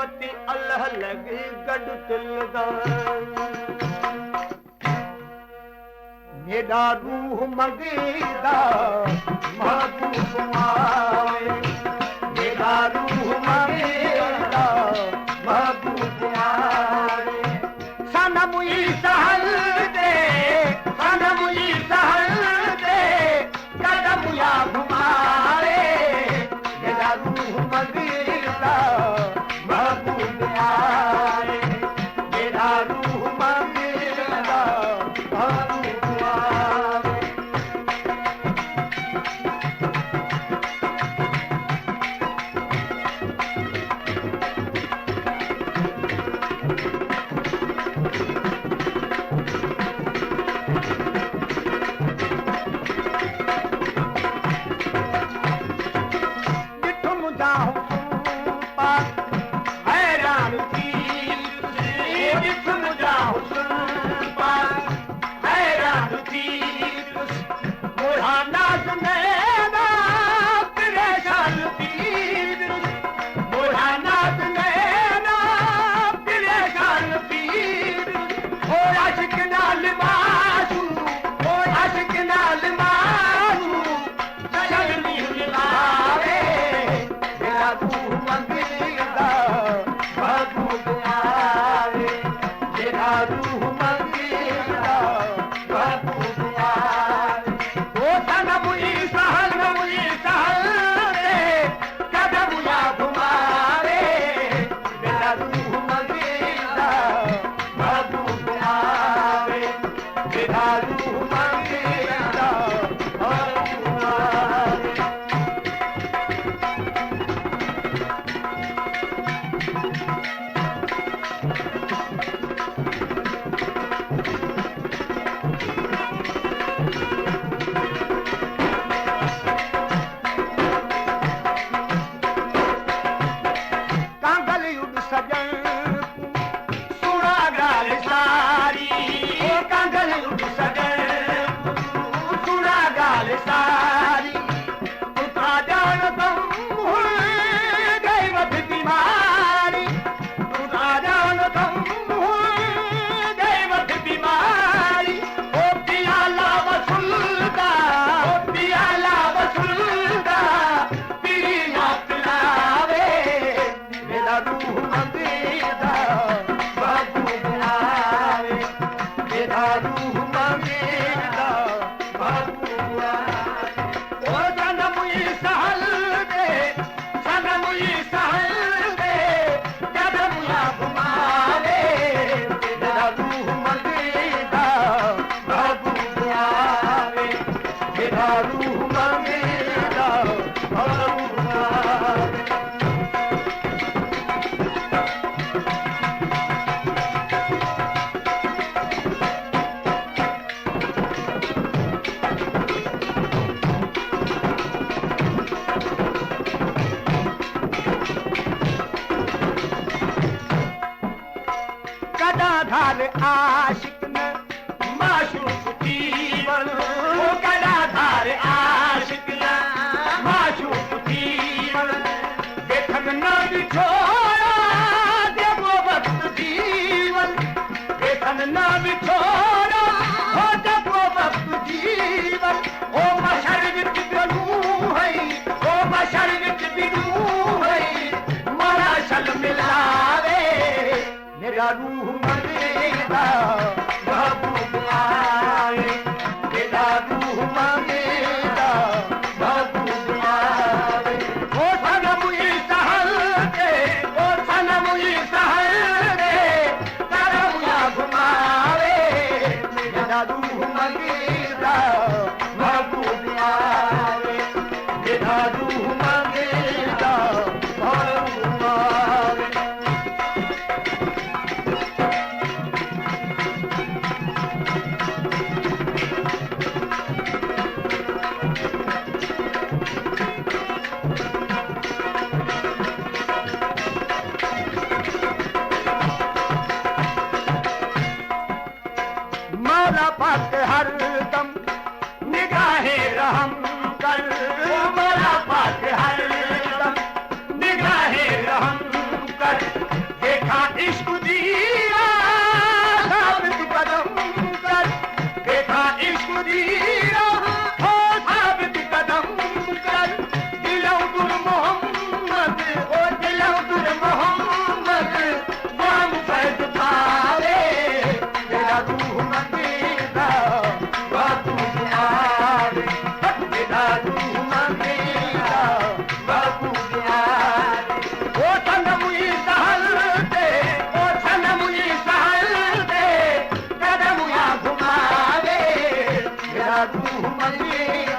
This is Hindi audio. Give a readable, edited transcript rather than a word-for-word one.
वती अल्लाह लगे गड तिलदा मेरा रूह मंगीदा महबूब आवे मेरा रूह मंगीदा महबूब आवे सनम ई सहल दे सनम ई सहल दे कदम या घुमावे मेरा रूह मंगीदा महबूब आवे मेरा रूह मंगीदा महबूब आवे गदाधार आशिक न माशूक जीवन ओ गदाधार आशिक न माशूक जीवन देखन न बिछोड़ा देवो वक्त जीवन देखन न बिछोड़ा हो देवो वक्त जीवन ओ मशर विच बिनू है ओ मशर विच बिनू है मरा शल मिलावे मेरा रूह मंगेगा महबूब आए मेरा रूह मंगेगा महबूब आए ओ सनम ई सहल दे ओ सनम ई सहल दे करम या घुमावे मेरा रूह मंगेगा महबूब आए मेरा रूह मंगेगा महबूब आए इश्क दीरा साबित कदम कर, बेटा इश्क दीरा हो साबित कदम कर, दिलो दुर मोहम्मद ओ दिलो दुर मोहम्मद नाम फैज पावे, तेरा रूह मंगेगा बातू दुआरे, तेरा रूह मंगेगा बातू दुआरे। ओ सनमुई सहल दे, ओ सनमुई सहल दे, कदम या घुमावे, तेरा रूह मंगेगा